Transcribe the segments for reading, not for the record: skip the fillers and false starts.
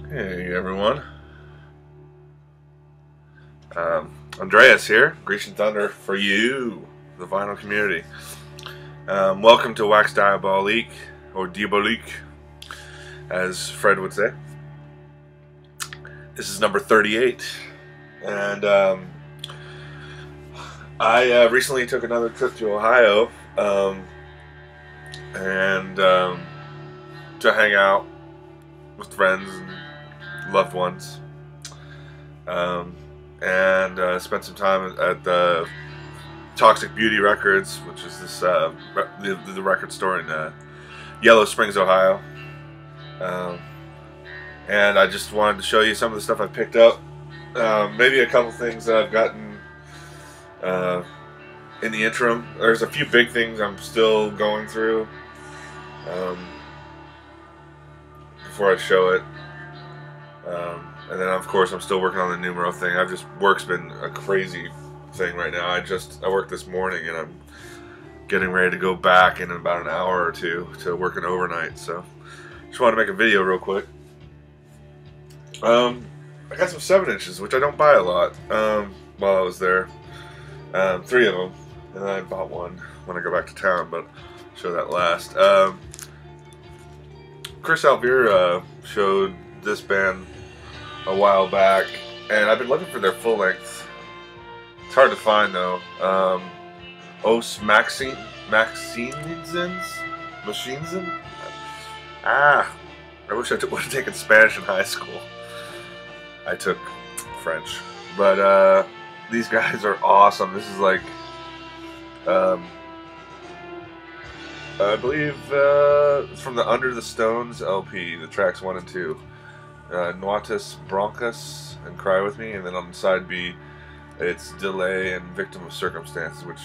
Hey everyone, Andreas here, Grecian Thunder for you, the vinyl community. Welcome to Wax Diabolique, or Diabolique, as Fred would say. This is number 38, and I recently took another trip to Ohio, and to hang out with friends and loved ones. And spent some time at the Toxic Beauty Records, which is this the record store in Yellow Springs, Ohio. And I just wanted to show you some of the stuff I picked up. Maybe a couple things that I've gotten in the interim. There's a few big things I'm still going through before I show it. And then of course I'm still working on the numero thing. Work's been a crazy thing right now. I worked this morning and I'm getting ready to go back in about an hour or two to working overnight. So just wanted to make a video real quick. I got some 7-inches, which I don't buy a lot, while I was there. 3 of them, and then I bought one when I go back to town, but I'll show that last. Chris Alvira showed this band a while back, and I've been looking for their full length. It's hard to find though. Os Maxinzens? I wish I would have taken Spanish in high school. I took French. But these guys are awesome. This is like, I believe it's from the Under the Stones LP, the tracks 1 and 2. Noatus Broncus and Cry With Me, and then on the side B it's Delay and Victim of Circumstances, which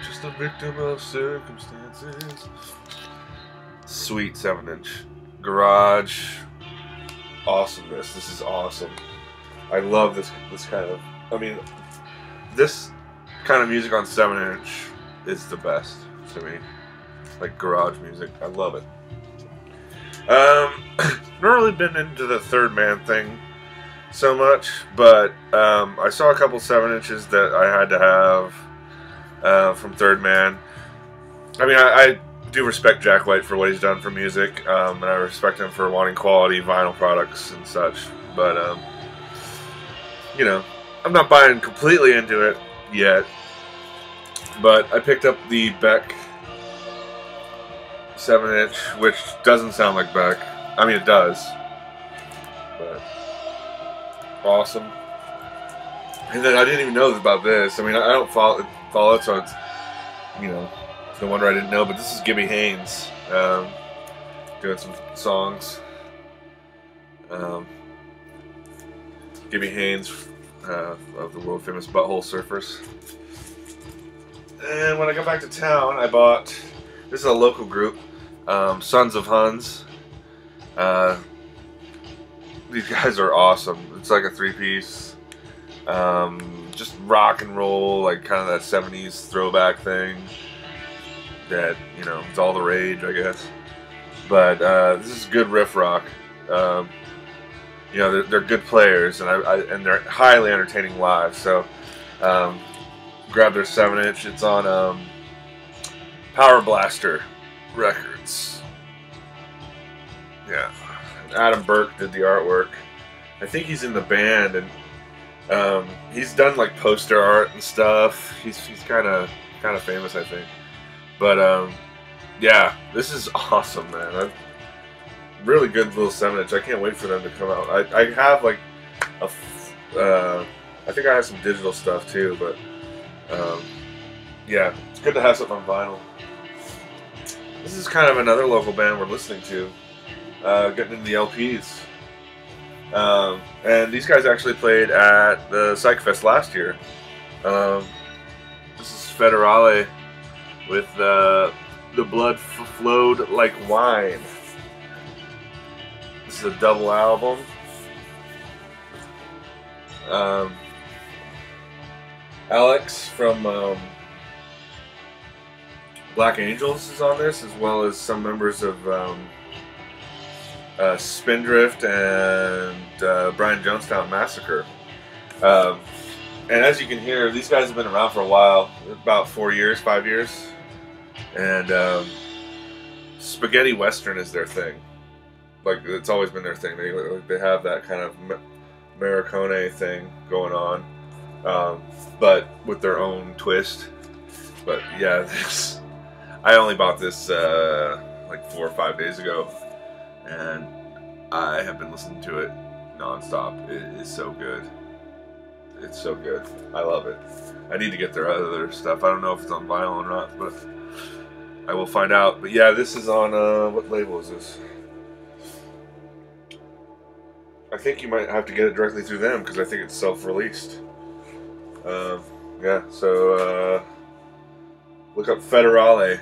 just a victim of circumstances. Sweet 7-inch. Garage awesomeness. This is awesome. I love this kind of, this kind of music on 7-inch is the best to me. Like garage music. I love it. Not really been into the Third Man thing so much, but I saw a couple 7-inches that I had to have from Third Man. I do respect Jack White for what he's done for music, and I respect him for wanting quality vinyl products and such, but you know, I'm not buying completely into it yet. But I picked up the Beck 7-inch, which doesn't sound like Beck. It does, but awesome. And then I didn't even know about this. I don't follow it, so it's, it's no wonder I didn't know. But this is Gibby Haynes doing some songs. Gibby Haynes of the world famous Butthole Surfers. And when I got back to town, I bought, this is a local group, Sons of Huns. These guys are awesome. It's like a 3-piece, just rock and roll, like kind of that 70s throwback thing that, it's all the rage, I guess. But this is good riff rock. They're good players, and they're highly entertaining live. So grab their 7-inch. It's on Power Blaster Records. Yeah, Adam Burke did the artwork. I think he's in the band, and he's done like poster art and stuff. He's kind of famous, I think. But yeah, this is awesome, man. Really good little 7-inch. I can't wait for them to come out. I have like I think I have some digital stuff too, but yeah, it's good to have something on vinyl. This is kind of another local band we're listening to. Getting into the LPs. And these guys actually played at the Psych Fest last year. This is Federale with The Blood Flowed Like Wine. This is a double album. Alex from Black Angels is on this, as well as some members of Spindrift and Brian Jonestown Massacre. Um, and as you can hear, these guys have been around for a while, about 4 years, 5 years. And spaghetti western is their thing. Like, it's always been their thing. They have that kind of Americone thing going on, but with their own twist. But yeah, this, I only bought this like 4 or 5 days ago, and I have been listening to it nonstop. It is so good. It's so good. I love it. I need to get their other stuff. I don't know if it's on vinyl or not, but I will find out. But yeah, this is on, what label is this? I think you might have to get it directly through them, because I think it's self-released. Yeah, so look up Federale.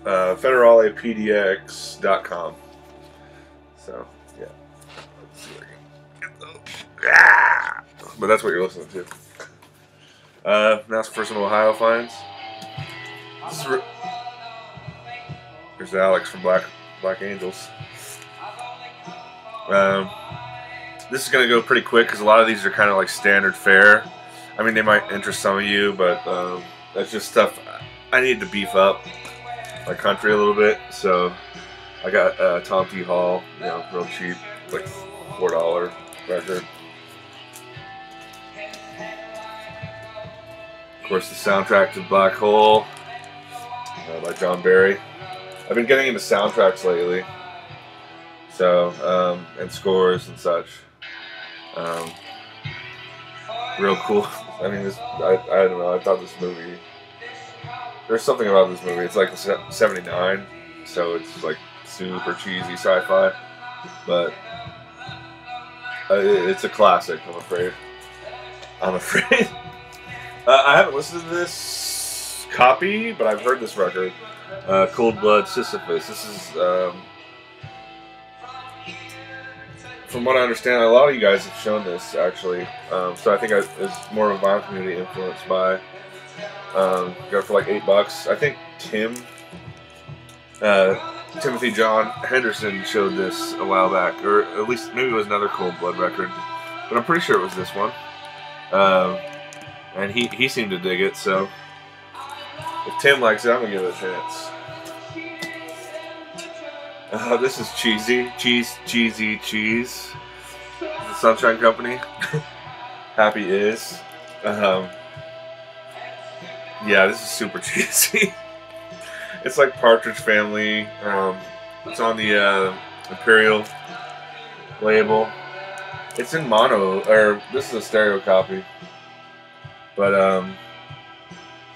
FederalePDX.com. So, yeah. Let's see if I can get those. Ah! But that's what you're listening to. Now it's First in Ohio finds. Here's Alex from Black Angels. This is going to go pretty quick because a lot of these are kind of like standard fare. I mean, they might interest some of you, but that's just stuff I need to beef up my country a little bit. So I got Tom T. Hall, you know, real cheap, like $4 record. Of course, the soundtrack to Black Hole by John Barry. I've been getting into soundtracks lately, so and scores and such. Real cool. I mean, this. I don't know. I thought this movie. There's something about this movie. It's like '79, so it's like super cheesy sci-fi, but it's a classic. I'm afraid. I haven't listened to this copy, but I've heard this record. Cold Blood Sisyphus. This is, from what I understand, a lot of you guys have shown this, actually. So I think it's more of a vinyl community influenced by. Got it for like $8. I think Timothy John Henderson showed this a while back, or at least maybe it was another Cold Blood record, but I'm pretty sure it was this one. And he seemed to dig it, so if Tim likes it, I'm gonna give it a chance. This is Cheesy Cheese. The Sunshine Company. Happy is. Yeah, this is super cheesy. It's like Partridge Family. It's on the Imperial label. It's in mono, or this is a stereo copy. But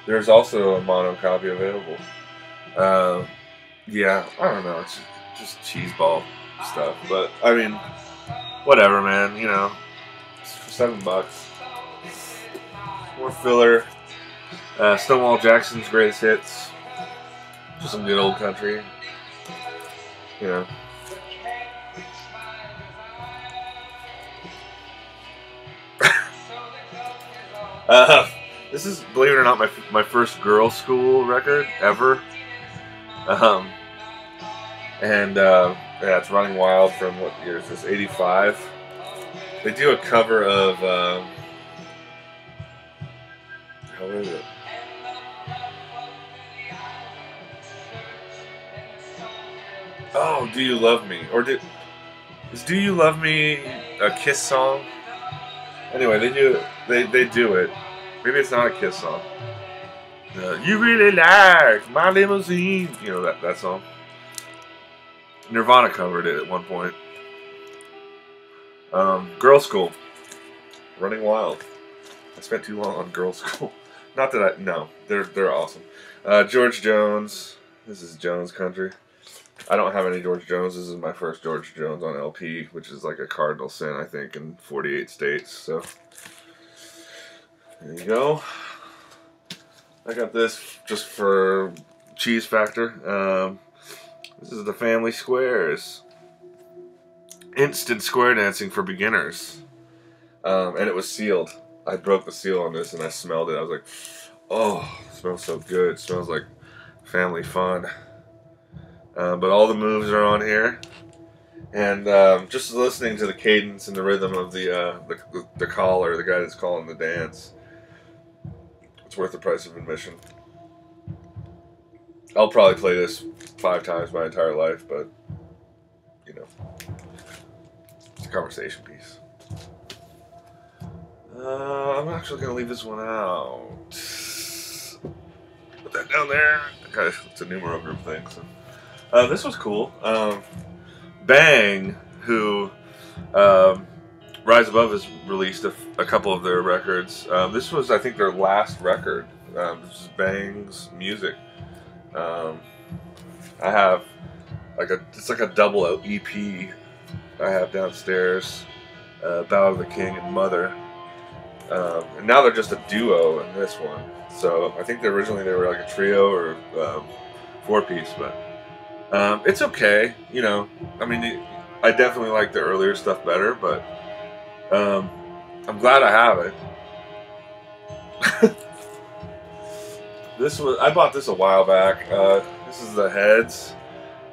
there's also a mono copy available. Yeah, I don't know. It's just cheeseball stuff. But I mean, whatever, man. You know, it's for $7. More filler. Stonewall Jackson's greatest hits. Just some good old country. You know. This is, believe it or not, my first girls' school record ever. Yeah, it's Running Wild from, what year is this? 85. They do a cover of, how is it? Oh, Do You Love Me? Or is Do You Love Me a Kiss song? Anyway, they do it. Maybe it's not a Kiss song. You really like my limousine. You know that song. Nirvana covered it at one point. Girls' School. Running Wild. I spent too long on Girls' School. Not that no, they're awesome. George Jones. This is Jones country. I don't have any George Jones. This is my first George Jones on LP, which is like a cardinal sin, I think, in 48 states. So there you go. I got this just for cheese factor. This is the Family Squares. Instant square dancing for beginners. And it was sealed. I broke the seal on this and I smelled it. I was like, oh, it smells so good. It smells like family fun. But all the moves are on here. And just listening to the cadence and the rhythm of the caller, the guy that's calling the dance, it's worth the price of admission. I'll probably play this 5 times my entire life, but you know, it's a conversation piece. I'm actually gonna leave this one out. Put that down there. Okay, it's a numero group thing. So this was cool. Bang, who Rise Above has released a couple of their records. This was, I think, their last record. This is Bang's music. I have it's like a double EP I have downstairs. Bow of the King and Mother. And now they're just a duo in this one. So I think originally they were like a trio or 4-piece, but it's okay. You know, I mean, I definitely like the earlier stuff better, but I'm glad I have it. I bought this a while back. This is the Heads.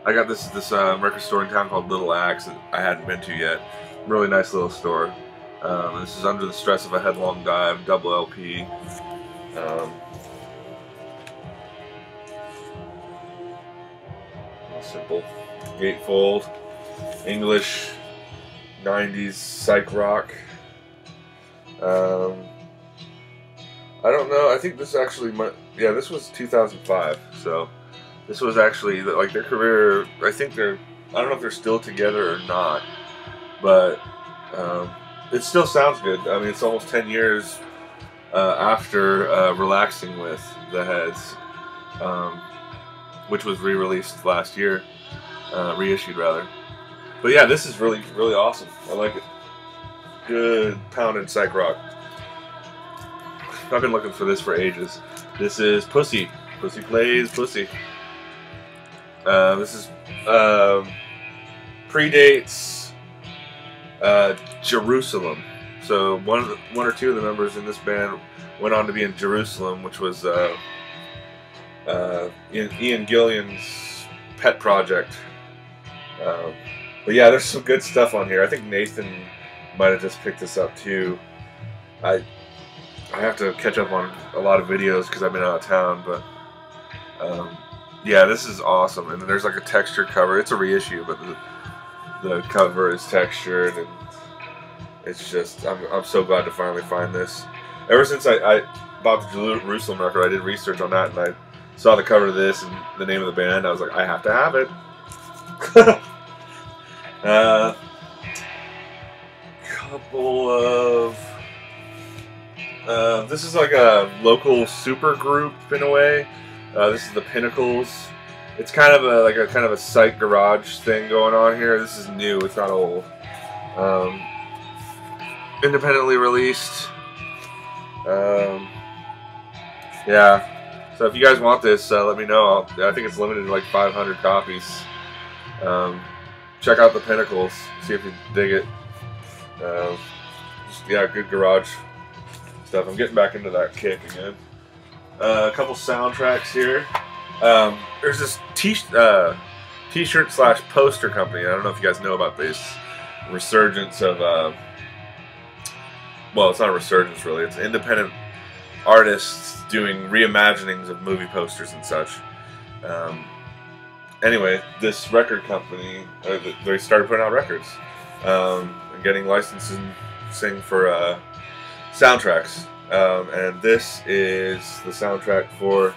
I got this at this record store in town called Little Axe that I hadn't been to yet. Really nice little store. This is Under the Stress of a Headlong Dive, double LP. Simple gatefold, English 90s psych rock. I don't know. I think this actually yeah, this was 2005. So this was actually like their career. I think I don't know if they're still together or not, but it still sounds good. I mean, it's almost 10 years after Relaxing with the Heads, which was re-released last year, reissued rather. But yeah, this is really, really awesome. I like it. Good pounded psych rock. I've been looking for this for ages. This is Pussy. Pussy Plays Pussy. This is predates Jerusalem. So one or two of the members in this band went on to be in Jerusalem, which was Ian Gillian's pet project. But yeah, there's some good stuff on here. I think Nathan might have just picked this up too. I have to catch up on a lot of videos because I've been out of town, but yeah, this is awesome. And there's like a textured cover. It's a reissue, but the cover is textured, and it's just I'm so glad to finally find this. Ever since I bought the Jerusalem record, I did research on that, and I saw the cover of this and the name of the band. I was like, I have to have it. Couple of this is like a local super group in a way. This is the Pinnacles. It's kind of a psych garage thing going on here. This is new. It's not old. Independently released. Yeah. So if you guys want this, let me know. I think it's limited to like 500 copies. Check out the Pinnacles. See if you dig it. Yeah, good garage stuff. I'm getting back into that kick again. A couple soundtracks here. There's this t-shirt slash poster company. I don't know if you guys know about this resurgence of well, it's not a resurgence really. It's independent artists doing reimaginings of movie posters and such. Anyway, this record company, they started putting out records and getting licensing for soundtracks. And this is the soundtrack for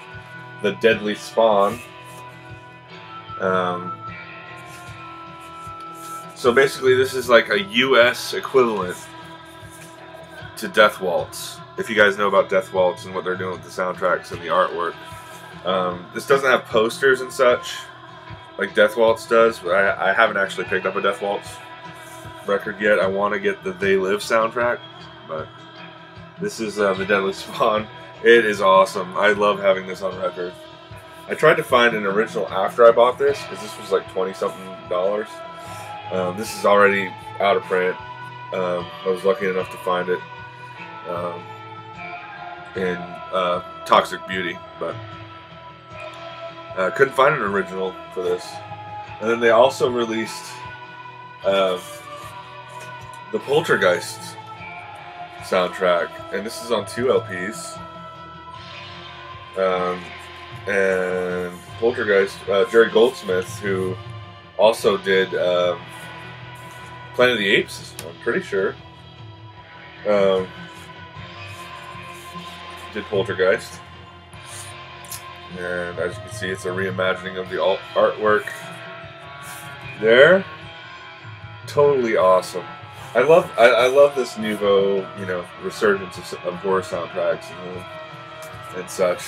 The Deadly Spawn. So basically this is like a US equivalent to Death Waltz. If you guys know about Death Waltz and what they're doing with the soundtracks and the artwork. This doesn't have posters and such like Death Waltz does, but I haven't actually picked up a Death Waltz record yet. I want to get the They Live soundtrack, but this is The Deadly Spawn. It is awesome. I love having this on record. I tried to find an original after I bought this, because this was like $20-something. This is already out of print. I was lucky enough to find it in Toxic Beauty, but couldn't find an original for this. And then they also released um, the Poltergeist soundtrack, and this is on 2 LPs. And Poltergeist, Jerry Goldsmith, who also did Planet of the Apes, I'm pretty sure, did Poltergeist. And as you can see, it's a reimagining of the artwork there. Totally awesome. I love this nouveau, resurgence of horror soundtracks and such.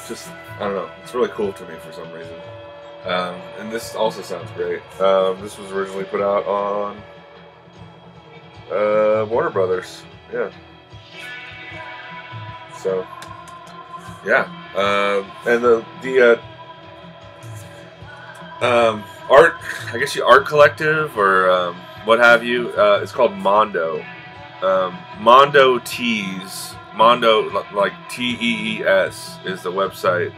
Just, I don't know, it's really cool to me for some reason. And this also sounds great. This was originally put out on Warner Brothers. Yeah. So, yeah. And the art, I guess art collective or what have you, it's called Mondo. Mondo Tees. Mondo, like TEES, is the website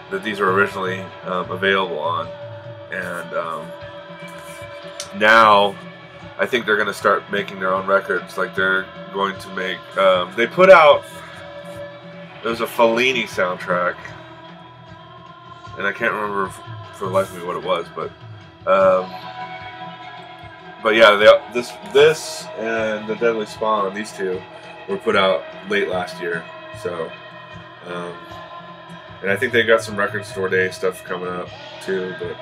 that these were originally available on. And now I think they're going to start making their own records. Like they're going to make, they put out, there's a Fellini soundtrack, and I can't remember for the life of me what it was, but yeah, this and The Deadly Spawn, these two were put out late last year. So, and I think they got some Record Store Day stuff coming up too. But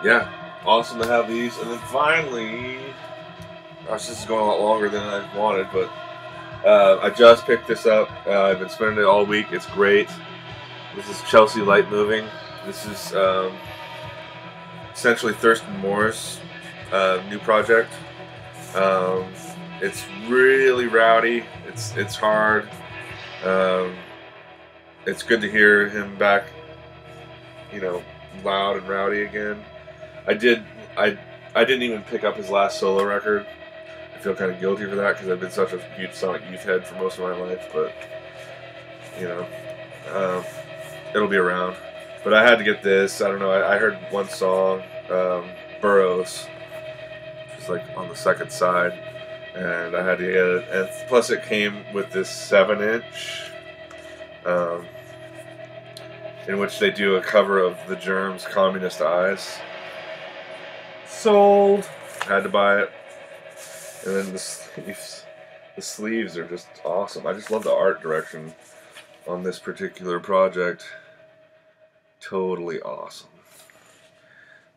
yeah, awesome to have these. And then finally, gosh, this is going a lot longer than I wanted, but I just picked this up. I've been spending it all week. It's great. This is Chelsea Light Moving. This is essentially Thurston Moore's new project. It's really rowdy. It's hard. It's good to hear him back, loud and rowdy again. I didn't even pick up his last solo record. I feel kind of guilty for that because I've been such a huge Sonic Youth head for most of my life. But it'll be around. But I had to get this. I don't know. I heard one song, Burroughs, which is like on the second side, and I had to get it. And plus, it came with this 7-inch, in which they do a cover of The Germs' "Communist Eyes." Sold. Had to buy it. And then the sleeves are just awesome. I just love the art direction on this particular project. Totally awesome.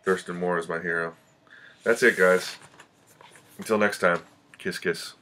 Thurston Moore is my hero. That's it, guys. Until next time. Kiss, kiss.